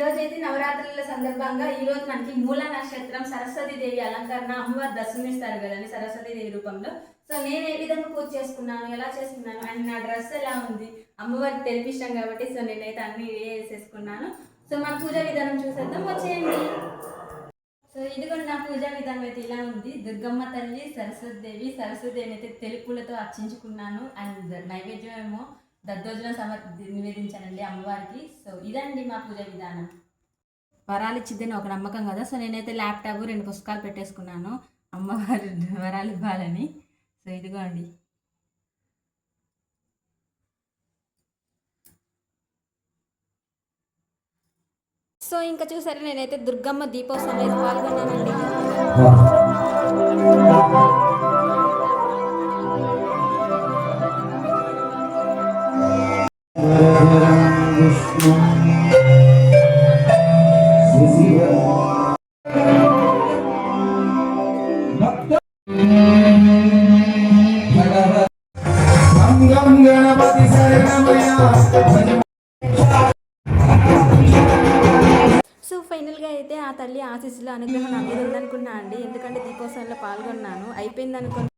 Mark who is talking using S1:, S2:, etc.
S1: రోజు అయితే నవరాత్రుల సందర్భంగా ఈ రోజు మనకి మూల నక్షత్రం సరస్వతి దేవి అలంకరణ అమ్మవారు దర్శనమిస్తారు కదండి సరస్వతి దేవి రూపంలో. సో నేను ఏ విధంగా పూజ చేసుకున్నాను, ఎలా చేసుకున్నాను అండ్ నా డ్రెస్ ఎలా ఉంది అమ్మవారికి తెలిపిస్తాం కాబట్టి సో నేనైతే అన్ని వేసేసుకున్నాను. సో మన పూజా విధానం చూసేద్దాం, వచ్చేయండి. సో ఇదిగోండి నా పూజా విధానం అయితే ఇలా ఉంది. దుర్గమ్మ తల్లి, సరస్వతి దేవిని అయితే తెలుపులతో అర్చించుకున్నాను. అండ్ నైవేద్యం ఏమో దద్దోజనం నివేదించానండి అమ్మవారికి. సో ఇదండి మా పూజ విధానం. వరాలు ఇచ్చిద్దని ఒక నమ్మకం కదా, సో నేనైతే ల్యాప్టాప్ 2 పుస్తకాలు పెట్టేసుకున్నాను అమ్మవారి వరాలు ఇవ్వాలని. సో ఇదిగోండి. సో ఇంకా చూసారా నేనైతే దుర్గమ్మ దీపోత్సవంలో అయితే పాల్గొన్నానండి. సో ఫైనల్గా అయితే ఆ తల్లి ఆశీస్సులు అనుగ్రహం నా మీద ఉందనుకున్నా అండి. ఎందుకంటే దీపోత్సవంలో పాల్గొన్నాను, అయిపోయింది అనుకున్నాను.